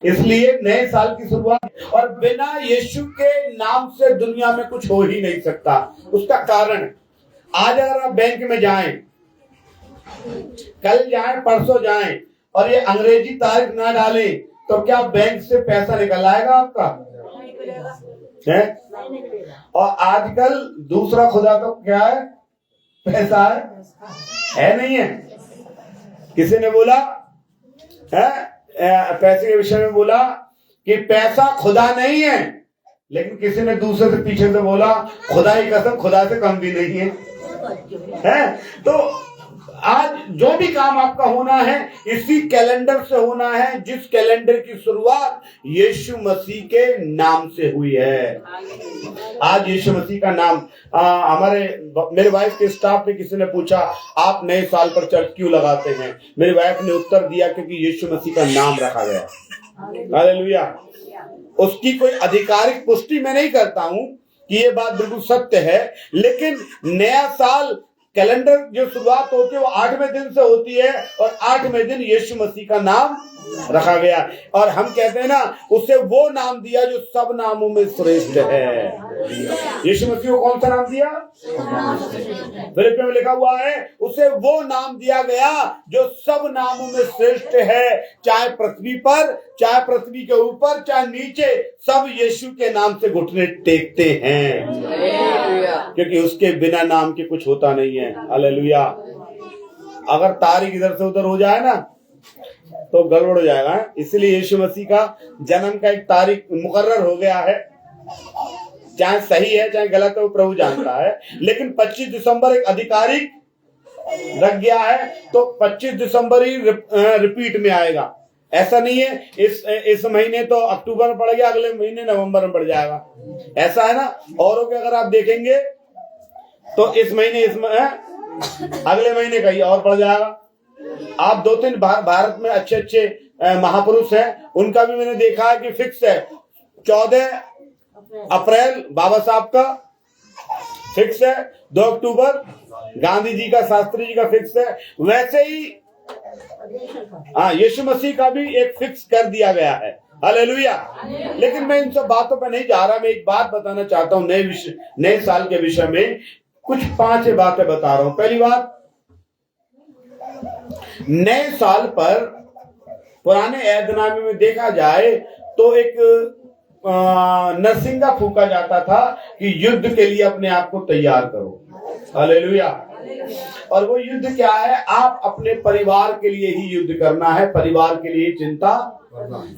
इसलिए नए साल की शुरुआत, और बिना यीशु के नाम से दुनिया में कुछ हो ही नहीं सकता। उसका कारण, आज अगर आप बैंक में जाएं, कल जाएं, परसों जाएं और ये अंग्रेजी तारीख ना डालें, तो क्या बैंक से पैसा निकल आएगा आपका? है? और आजकल दूसरा खुदा तो क्या है? पैसा है नहीं है? किसी ने बोला है, पैसे के विषय में बोला कि पैसा खुदा नहीं है, लेकिन किसी ने दूसरे से पीछे से बोला खुदा ही कसम खुदा से कम भी नहीं है? तो आज जो भी काम आपका होना है इसी कैलेंडर से होना है, जिस कैलेंडर की शुरुआत यीशु मसीह के नाम से हुई है। आज यीशु मसीह का नाम, मेरे वाइफ के स्टाफ में किसी ने पूछा आप नए साल पर चर्च क्यों लगाते हैं? मेरी वाइफ ने उत्तर दिया क्योंकि यीशु मसीह का नाम रखा गया। हालेलुया। उसकी कोई आधिकारिक पुष्टि मैं नहीं करता हूं कि ये बात बिल्कुल सत्य है, लेकिन नया साल कैलेंडर जो शुरुआत होती है वो 8वें दिन से होती है, और 8वें दिन यीशु मसीह का नाम रखा गया। और हम कहते हैं ना, उसे वो नाम दिया जो सब नामों में श्रेष्ठ है। यीशु मसीह को कौन सा नाम दिया? फिलिप्पियों में लिखा हुआ है, उसे वो नाम दिया गया जो सब नामों में श्रेष्ठ है। चाहे पृथ्वी पर, चाहे पृथ्वी के ऊपर, चाहे नीचे, सब यीशु के नाम से घुटने टेकते हैं, क्योंकि उसके बिना नाम के कुछ होता नहीं है। हालेलुया। अगर तारीख इधर से उधर हो जाए ना तो गड़बड़ हो जाएगा। इसलिए यीशु मसीह का जन्म का एक तारीख मुकर्रर हो गया है, चाहे सही है चाहे गलत है वो प्रभु जानता है, लेकिन 25 दिसंबर एक आधिकारिक रख गया है, तो 25 दिसंबर ही रिपीट में आएगा। ऐसा नहीं है इस महीने तो अक्टूबर में पड़ गया, अगले महीने नवंबर में पड़ जाएगा, ऐसा है ना। औरों के अगर आप देखेंगे तो इस महीने अगले महीने कहीं और पड़ जाएगा। आप 2-3 भारत में अच्छे अच्छे महापुरुष हैं, उनका भी मैंने देखा है कि फिक्स है 14 अप्रैल बाबा साहब का फिक्स है, 2 अक्टूबर गांधी जी का, शास्त्री जी का फिक्स है। वैसे ही यीशु मसीह का भी एक फिक्स कर दिया गया है। हालेलुया। लेकिन मैं इन सब बातों पर नहीं जा रहा, मैं एक बात बताना चाहता हूं नए साल के विषय में। कुछ 5 बातें बता रहा हूं। पहली बात, नए साल पर पुराने ऐदनामे में देखा जाए तो एक नरसिंगा फूका जाता था कि युद्ध के लिए अपने आप को तैयार करो। हालेलुया। और वो युद्ध क्या है? आप अपने परिवार के लिए ही युद्ध करना है, परिवार के लिए चिंता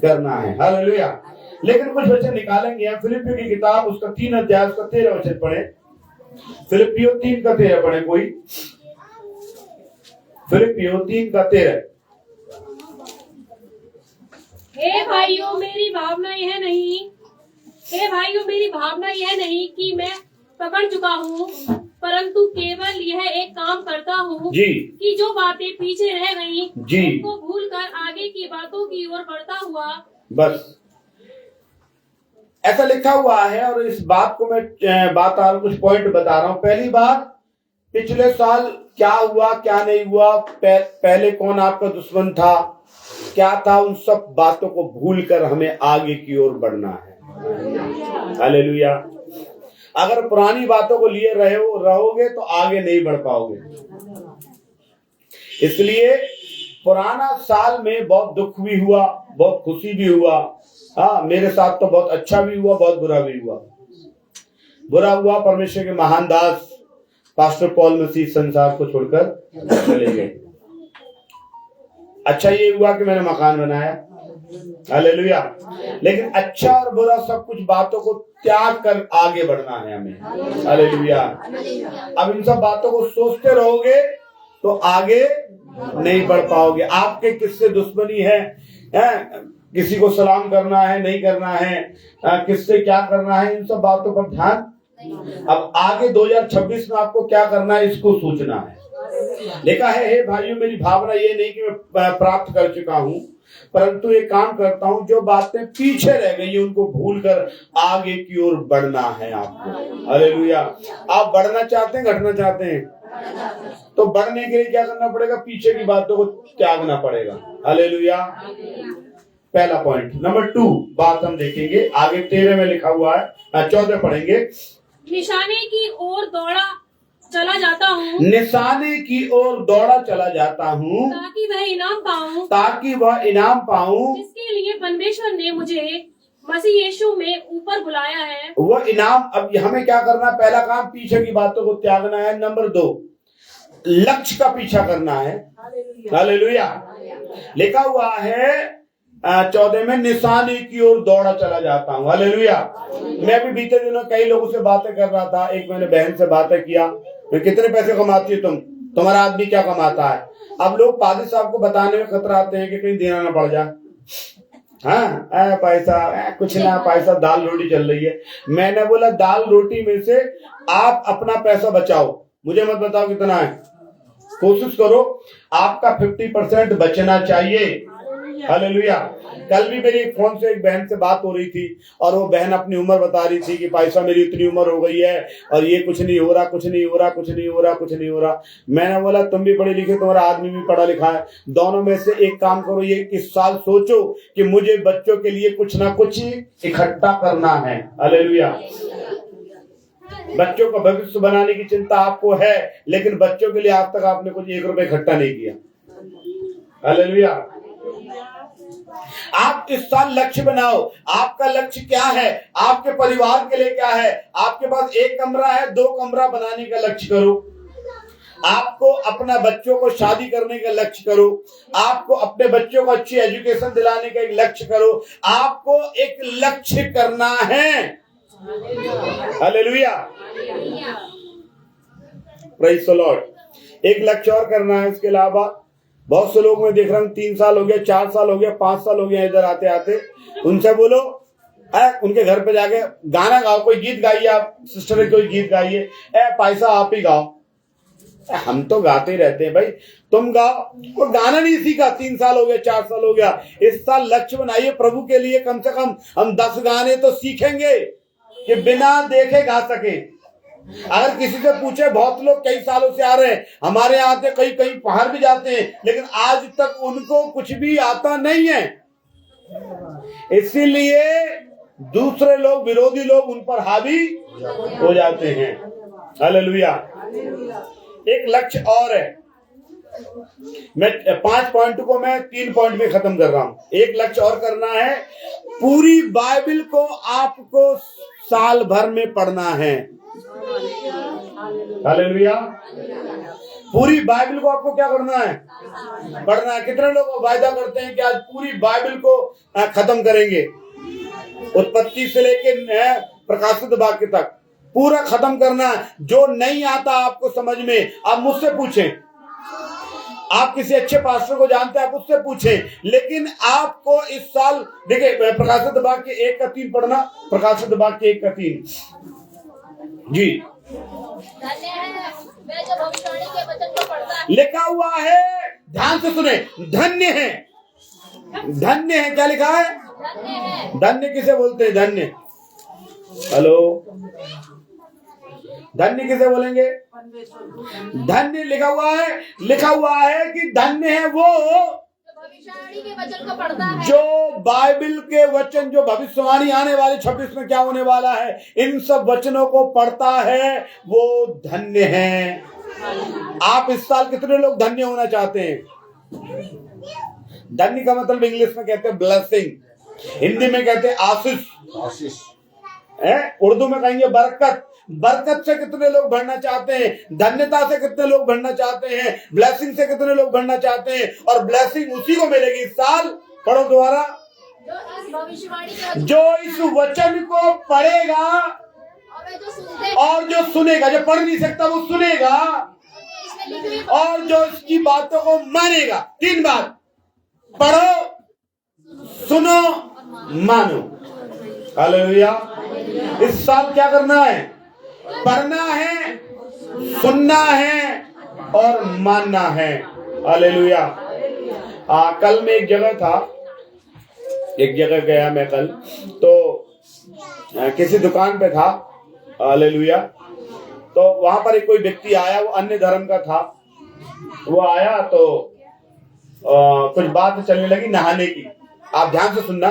करना है। हालेलुया। लेकिन कुछ वचन निकालेंगे हम। फिलिपियों की किताब उसका 3 अध्याय उसका 13 वचन पढ़े। फिलिपियों 3 का 13 पढ़े कोई। फिलिपियों 3 का 13। हे भाइयों मेरी भावना यह नहीं कि मैं पकड़ चुका हूँ, परंतु केवल यह एक काम करता हूँ कि जो बातें पीछे रह गई उनको भूलकर आगे की बातों की ओर बढ़ता हुआ। बस ऐसा लिखा हुआ है। और इस बात को मैं कुछ पॉइंट बता रहा हूँ। पहली बात, पिछले साल क्या हुआ क्या नहीं हुआ, पहले कौन आपका दुश्मन था, क्या था, उन सब बातों को भूलकर हमें आगे की ओर बढ़ना है। हालेलुया। अगर पुरानी बातों को लिए रहोगे तो आगे नहीं बढ़ पाओगे। इसलिए पुराना साल में बहुत दुख भी हुआ, बहुत खुशी भी हुआ। मेरे साथ तो बहुत अच्छा भी हुआ, बहुत बुरा भी हुआ। बुरा हुआ, परमेश्वर के महान दास पास्टर पॉल मसीह संसार को छोड़कर चले गए। अच्छा ये हुआ कि मैंने मकान बनाया। हालेलुया। लेकिन अच्छा और बुरा सब कुछ बातों को त्याग कर आगे बढ़ना है हमें। हालेलुया। अब इन सब बातों को सोचते रहोगे तो आगे नहीं बढ़ पाओगे। आपके किससे दुश्मनी है, किसी को सलाम करना है नहीं करना है, किससे क्या करना है, इन सब बातों पर ध्यान। अब आगे 2026 में आपको क्या करना है इसको सोचना है। लिखा है, हे भाइयों मेरी भावना ये नहीं कि मैं प्राप्त कर चुका हूं, परंतु एक काम करता हूं, जो बातें पीछे रह गई उनको भूलकर आगे की ओर बढ़ना है आपको। हालेलुया। आप बढ़ना चाहते हैं, घटना चाहते हैं? तो बढ़ने के लिए क्या करना पड़ेगा? पीछे की बातों को त्यागना पड़ेगा। हालेलुया। पहला पॉइंट। नंबर 2 बात हम देखेंगे आगे 13 में लिखा हुआ है, 14 पढ़ेंगे। निशाने की ओर दौड़ा चला जाता हूँ, निशाने की ओर दौड़ा चला जाता हूँ, ताकि वह इनाम पाऊँ, ताकि वह इनाम पाऊँ, जिसके लिए परमेश्वर ने मुझे मसीह यीशु में ऊपर बुलाया है। वह इनाम। अब हमें क्या करना है? पहला काम पीछे की बातों को त्यागना है। नंबर 2 लक्ष्य का पीछा करना है। हालेलुया। लिखा हुआ है 14 में, निशाने की ओर दौड़ा चला जाता हूँ। हालेलुया। मैं भी बीते दिनों कई लोगों से बातें कर रहा था। एक मैंने बहन से बातें किया, कितने पैसे कमाती है तुम, तुम्हारा आदमी क्या कमाता है। अब लोग पादरी साहब को बताने में खतराते हैं कि कहीं देना ना पड़ जाए। हाँ, पैसा कुछ ना, पैसा दाल रोटी चल रही है। मैंने बोला दाल रोटी में से आप अपना पैसा बचाओ, मुझे मत बताओ कितना है। कोशिश करो आपका 50% बचना चाहिए। हालेलुया। कल भी मेरी फोन से एक बहन से बात हो रही थी और वो बहन अपनी उम्र बता रही थी कि पैसा मेरी इतनी उम्र हो गई है और ये कुछ नहीं हो रहा, कुछ नहीं हो रहा, कुछ नहीं हो रहा, कुछ नहीं हो रहा। मैंने बोला तुम भी पढ़े लिखे, तुम्हारा आदमी भी पढ़ा लिखा है, दोनों में से एक काम करो, ये इस साल सोचो कि मुझे बच्चों के लिए कुछ ना कुछ इकट्ठा करना है। हालेलुया। बच्चों का भविष्य बनाने की चिंता आपको है, लेकिन बच्चों के लिए आज तक आपने कुछ 1 रुपए इकट्ठा नहीं किया। हालेलुया। आप इस साल लक्ष्य बनाओ। आपका लक्ष्य क्या है? आपके परिवार के लिए क्या है? आपके पास 1 कमरा है, 2 कमरा बनाने का लक्ष्य करो। आपको अपना बच्चों को शादी करने का लक्ष्य करो। आपको अपने बच्चों को अच्छी एजुकेशन दिलाने का एक लक्ष्य करो। आपको एक लक्ष्य करना है। हालेलुया। Praise the Lord. एक लक्ष्य और करना है। उसके अलावा बहुत से लोग मैं देख रहा हूँ 3 साल हो गया, 4 साल हो गया, 5 साल हो गया इधर आते आते। उनसे बोलो उनके घर पे जाके गाना गाओ, कोई गीत गाइए, आप सिस्टर कोई गीत गाइए, पैसा आप ही गाओ। हम तो गाते ही रहते हैं भाई, तुम गाओ। वो गाना नहीं सीखा, 3 साल हो गया, 4 साल हो गया। इस साल लक्ष्य बनाइए प्रभु के लिए, कम से कम हम 10 गाने तो सीखेंगे कि बिना देखे गा सके। अगर किसी से पूछे, बहुत लोग कई सालों से आ रहे हैं हमारे यहाँ आते, कई कई बाहर भी जाते हैं, लेकिन आज तक उनको कुछ भी आता नहीं है। इसीलिए दूसरे लोग, विरोधी लोग उन पर हावी हो जाते हैं। हालेलुया। एक लक्ष्य और है। मैं 5 पॉइंट को मैं 3 पॉइंट में खत्म कर रहा हूं। एक लक्ष्य और करना है, पूरी बाइबल को आपको साल भर में पढ़ना है। हालेलुया। पूरी बाइबल को आपको क्या करना है? पढ़ना है। कितने लोग वायदा करते हैं कि आज पूरी बाइबल को खत्म करेंगे, उत्पत्ति से लेकर प्रकाशित वाक्य तक पूरा खत्म करना है। जो नहीं आता आपको समझ में, आप मुझसे पूछें। आप किसी अच्छे पास्टर को जानते हैं, आप उससे पूछें। लेकिन आपको इस साल देखिए, प्रकाशित वाक्य 1 का 3 पढ़ना। प्रकाशित वाक्य 1 का 3 जी। धन्य है मैं जो भविष्यवाणी के वचन को पढ़ता है। लिखा हुआ है, ध्यान से सुने, धन्य है। धन्य है, क्या लिखा है? धन्य है। धन्य किसे बोलते हैं? धन्य, हेलो, धन्य किसे बोलेंगे? धन्य लिखा हुआ है कि धन्य है वो भविष्यवाणी के वचन को पढ़ता है, जो बाइबल के वचन, जो भविष्यवाणी आने वाले 26 में क्या होने वाला है, इन सब वचनों को पढ़ता है, वो धन्य है। आप इस साल कितने लोग धन्य होना चाहते हैं? धन्य का मतलब इंग्लिश में कहते हैं ब्लेसिंग, हिंदी में कहते हैं आशीष, उर्दू में कहेंगे बरकत। बरकत से कितने लोग बढ़ना चाहते हैं? धन्यता से कितने लोग बढ़ना चाहते हैं? ब्लेसिंग से कितने लोग बढ़ना चाहते हैं? और ब्लेसिंग उसी को मिलेगी इस साल। पढ़ो दोबारा। जो इस वचन को पढ़ेगा और जो सुनेगा, जो पढ़ नहीं सकता वो सुनेगा, और जो इसकी बातों को मानेगा। 3 बात, पढ़ो, सुनो, मानो। हालेलुया। इस साल क्या करना है? पढ़ना है, सुनना है और मानना है। हालेलुया। कल मैं एक जगह गया मैं कल, तो किसी दुकान पे था। हालेलुया। तो वहां पर एक कोई व्यक्ति आया, वो अन्य धर्म का था। वो आया तो कुछ बात चलने लगी नहाने की। आप ध्यान से सुनना।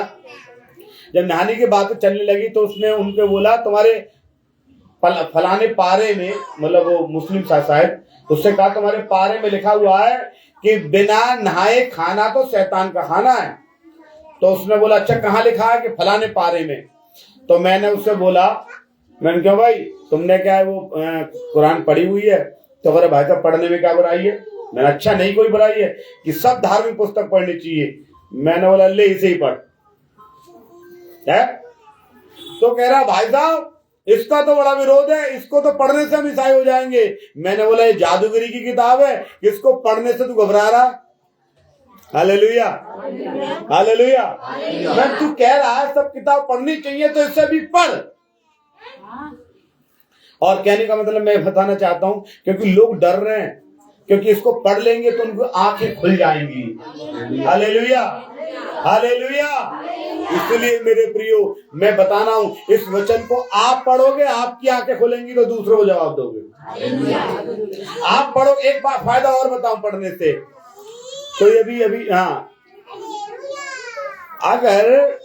जब नहाने की बात चलने लगी तो उसने उनको बोला तुम्हारे फलाने पारे में, मतलब वो मुस्लिम शायद, उससे कहा तुम्हारे पारे में लिखा हुआ है कि बिना नहाए खाना तो शैतान का खाना है। तो उसने बोला अच्छा कहाँ लिखा है? कि फलाने पारे में। तो मैंने उससे बोला, मैंने कहा भाई तुमने क्या है वो कुरान पढ़ी हुई है? तो अरे भाई साहब पढ़ने में क्या बुराई है? मैंने अच्छा नहीं कोई बुराई है कि सब धार्मिक पुस्तक पढ़नी चाहिए। मैंने बोला ले इसे ही पढ़ है। तो कह रहा भाई साहब इसका तो बड़ा विरोध है, इसको तो पढ़ने से हम ईसाई हो जाएंगे। मैंने बोला ये जादूगरी की किताब है, इसको पढ़ने से तू घबरा रहा? Hallelujah hallelujah. मैं तू कह रहा है सब किताब पढ़नी चाहिए तो इससे भी पढ़। और कहने का मतलब मैं बताना चाहता हूं क्योंकि लोग डर रहे हैं, क्योंकि इसको पढ़ लेंगे तो उनको आंखें खुल जाएंगी। Hallelujah hallelujah. इसलिए मेरे प्रियो मैं बताना हूं, इस वचन को आप पढ़ोगे आपकी आंखें खुलेंगी तो दूसरों को जवाब दोगे। आप पढ़ो। एक बात फायदा और बताऊं पढ़ने से, तो अभी हाँ, अगर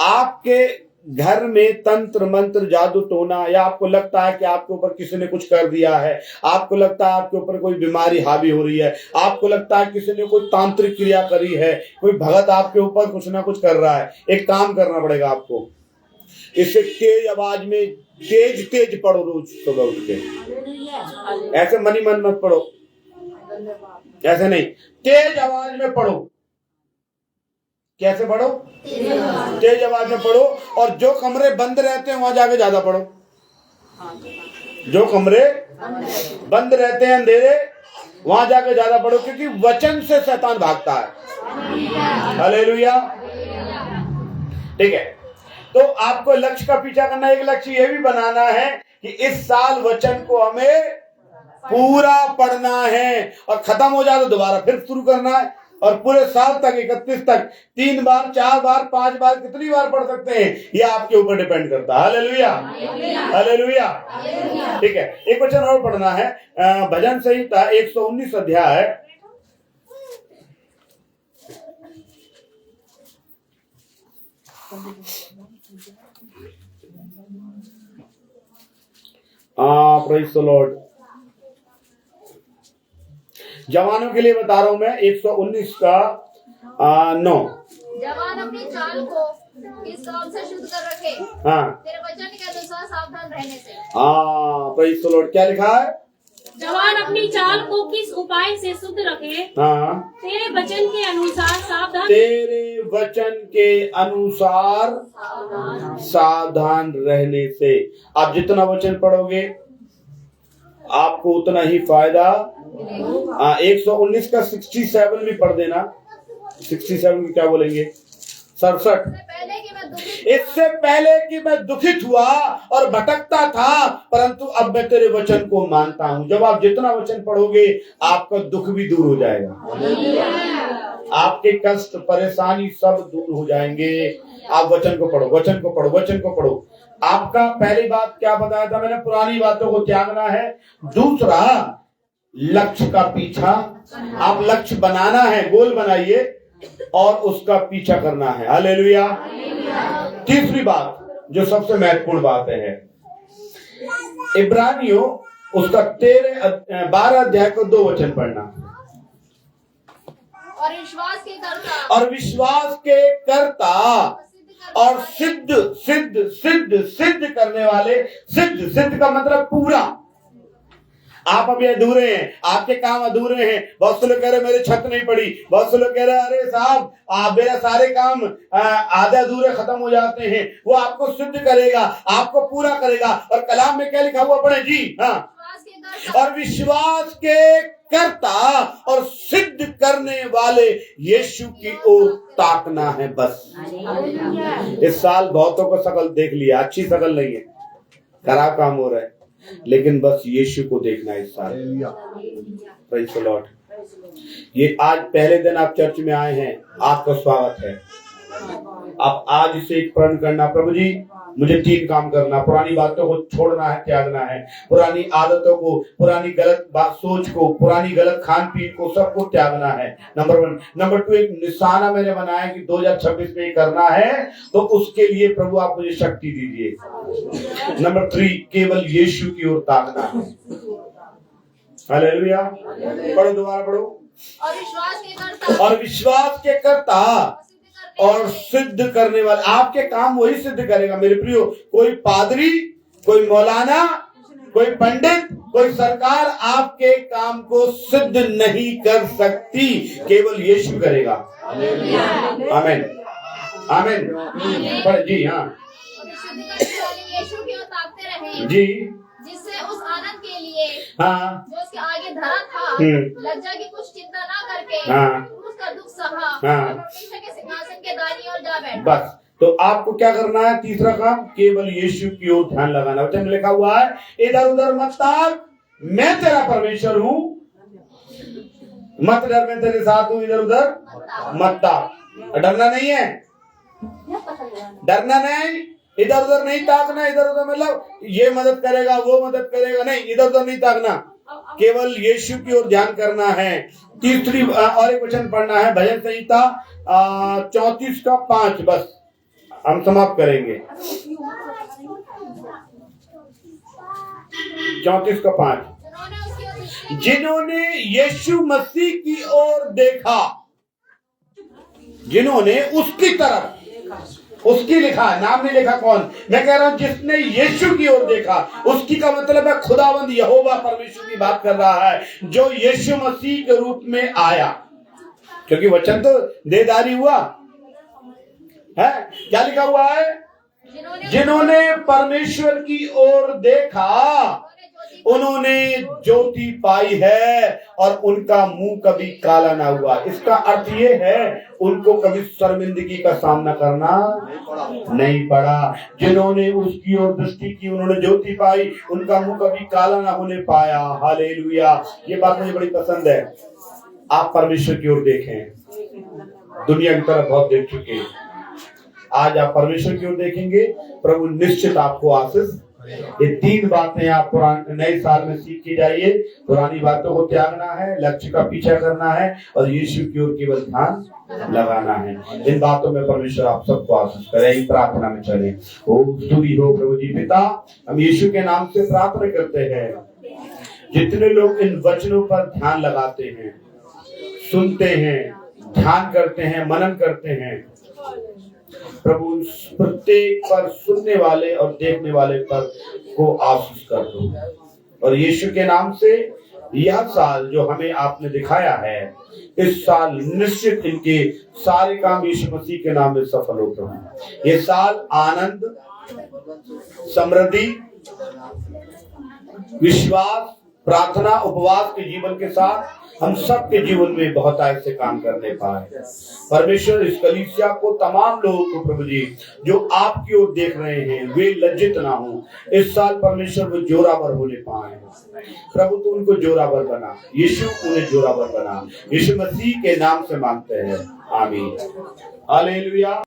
आपके घर में तंत्र मंत्र जादू टोना, या आपको लगता है कि आपके ऊपर किसी ने कुछ कर दिया है, आपको लगता है आपके ऊपर कोई बीमारी हावी हो रही है, आपको लगता है किसी ने कोई तांत्रिक क्रिया करी है, कोई भगत आपके ऊपर कुछ ना कुछ कर रहा है, एक काम करना पड़ेगा आपको। इसे तेज आवाज में तेज पढ़ो रोज सुबह उठ के। ऐसे मनी मन मत पढ़ो, ऐसे नहीं, तेज आवाज में पढ़ो। कैसे पढ़ो? तेज आवाज में पढ़ो। और जो कमरे बंद रहते हैं वहां जाके ज्यादा पढ़ो। जो कमरे बंद रहते हैं अंधेरे वहां जाके ज्यादा पढ़ो, क्योंकि वचन से शैतान भागता है। हालेलुया। ठीक है, तो आपको लक्ष्य का पीछा करना, एक लक्ष्य ये भी बनाना है कि इस साल वचन को हमें पूरा पढ़ना है, और खत्म हो जाए तो दोबारा फिर शुरू करना है, और पूरे साल तक 31 तक 3 बार 4 बार 5 बार कितनी बार पढ़ सकते हैं ये आपके ऊपर डिपेंड करता है। Hallelujah hallelujah. ठीक है, एक वचन और पढ़ना है, भजन संहिता 119 अध्याय 'प्रेज़ द जवानों के लिए बता रहा हूं मैं, 119 का 9। जवान अपनी चाल को इस काम से शुद्ध कर रखे, हाँ, तेरे वचन के अनुसार सावधान रहने से। Praise the Lord. क्या लिखा है? जवान अपनी चाल को किस उपाय से शुद्ध रखे? हाँ, तेरे वचन के अनुसार सावधान, तेरे वचन के अनुसार सावधान रहने से। आप जितना वचन पढ़ोगे आपको उतना ही फायदा। 119 का 67 भी पढ़ देना। 67 की क्या बोलेंगे? 67। इससे पहले कि मैं दुखित हुआ और भटकता था, परंतु अब मैं तेरे वचन को मानता हूं। जब आप जितना वचन पढ़ोगे आपका दुख भी दूर हो जाएगा, आपके कष्ट परेशानी सब दूर हो जाएंगे। आप वचन को पढ़ो, वचन को पढ़ो, वचन को पढ़ो। आपका पहली बात क्या बताया था मैंने? पुरानी बातों को त्यागना है। दूसरा, लक्ष्य का पीछा। आप लक्ष्य बनाना है, गोल बनाइए और उसका पीछा करना है। हालेलुया। तीसरी बात जो सबसे महत्वपूर्ण बात है, इब्रानियों उसका 12 अध्याय को 2 वचन पढ़ना। और विश्वास के कर्ता, और विश्वास के कर्ता और सिद्ध करने वाले। सिद्ध का मतलब पूरा। आप अभी अधूरे हैं, आपके काम अधूरे हैं। बहुत से लोग कह रहे मेरे छत नहीं पड़ी, बहुत से लोग कह रहे अरे साहब आप मेरा सारे काम आधे अधूरे खत्म हो जाते हैं। वो आपको सिद्ध करेगा, आपको पूरा करेगा। और कलाम में क्या लिखा हुआ पढ़े जी? हाँ, और विश्वास के कर्ता और सिद्ध करने वाले यीशु की ओर ताकना है बस। इस साल बहुतों को शकल देख लिया, अच्छी शकल नहीं है, खराब काम हो रहा है, लेकिन बस यीशु को देखना है इस साल। Praise the Lord. ये आज पहले दिन आप चर्च में आए हैं, आपका स्वागत है। आप आज से एक प्रण करना, प्रभु जी मुझे 3 काम करना, पुरानी बातों को छोड़ना है, त्यागना है, पुरानी आदतों को, पुरानी गलत बात सोच को, पुरानी गलत खान पीन को, सबको त्यागना है। नंबर 1। नंबर 2, एक निशाना मैंने बनाया कि 2026 में करना है, तो उसके लिए प्रभु आप मुझे शक्ति दीजिए। नंबर 3, केवल यीशु की ओर ताकना है। हालेलुया। पढ़ो, दोबारा पढ़ो। और विश्वास के करता और सिद्ध करने वाले, आपके काम वही सिद्ध करेगा मेरे प्रियो। कोई पादरी, कोई मौलाना, कोई पंडित, कोई सरकार आपके काम को सिद्ध नहीं कर सकती, केवल यीशु करेगा। आमीन, आमीन। जी हाँ यीशु की ओर ताकते रहे जी, जिससे उस आनंद के लिए हाँ जो उसके आगे धरा था, लज्जा की कुछ चिंता ना करके उसका दुख सहा और परमेश्वर के सिंहासन के दाईं ओर जा बैठा। बस, तो आपको क्या करना है? तीसरा काम, केवल यीशु की ओर ध्यान लगाना। वचन में लिखा हुआ है, इधर उधर मत ताक, मैं तेरा परमेश्वर हूँ, मत डर, मैं तेरे साथ हूँ, इधर उधर मत ताक। डरना नहीं है, डरना नहीं, इधर उधर नहीं ताकना। इधर उधर मतलब ये मदद करेगा, वो मदद करेगा, नहीं, इधर उधर नहीं ताकना, केवल यीशु की ओर ध्यान करना है। तीसरी और एक वचन पढ़ना है, भजन संहिता 34 का 5, बस हम समाप्त करेंगे। 34 का 5, जिन्होंने यीशु मसीह की ओर देखा, जिन्होंने उसकी तरफ, उसकी लिखा, नाम नहीं लिखा कौन, मैं कह रहा हूं जिसने यीशु की ओर देखा, उसकी का मतलब है खुदावंद यहोवा परमेश्वर की बात कर रहा है, जो यीशु मसीह के रूप में आया, क्योंकि वचन तो देहधारी हुआ है। क्या लिखा हुआ है? जिन्होंने परमेश्वर की ओर देखा उन्होंने ज्योति पाई है और उनका मुंह कभी काला ना हुआ। इसका अर्थ ये है, उनको कभी शर्मिंदगी का सामना करना नहीं पड़ा। जिन्होंने उसकी ओर दृष्टि की उन्होंने ज्योति पाई, उनका मुंह कभी काला ना होने पाया। हालेलुया। ये बात मुझे बड़ी पसंद है। आप परमेश्वर की ओर देखें, दुनिया की तरफ बहुत देख चुके हैं, आज आप परमेश्वर की ओर देखेंगे, प्रभु निश्चित आपको आशीष। ये 3 बातें आप पुराने नए साल में सीख के जाइए। पुरानी बातों को त्यागना है, लक्ष्य का पीछा करना है और यीशु की ओर केवल ध्यान लगाना है। इन बातों में परमेश्वर आप सबको आशीष करे। इस प्रार्थना में चले। ओ स्तुति हो प्रभु जी पिता, हम यीशु के नाम से प्रार्थना करते हैं, जितने लोग इन वचनों पर ध्यान लगाते हैं, सुनते हैं, ध्यान करते हैं, मनन करते हैं, प्रभु प्रत्येक पर, सुनने वाले और देखने वाले पर को आशीष कर दो। और यीशु के नाम से यह साल जो हमें आपने दिखाया है, इस साल निश्चित इनके सारे काम यीशु मसीह के नाम में सफल होते हैं। ये साल आनंद, समृद्धि, विश्वास, प्रार्थना, उपवास के जीवन के साथ हम सबके जीवन में बहुत ऐसे काम करने पाए। परमेश्वर इस कलीसिया को, तमाम लोगों को प्रभु जी जो आपकी ओर देख रहे हैं, वे लज्जित ना हो। इस साल परमेश्वर वो जोरावर होने पाए। प्रभु तू उनको जोरावर बना, यीशु उन्हें जोरावर बना। यीशु मसीह के नाम से मांगते हैं, आमीन। हालेलुया।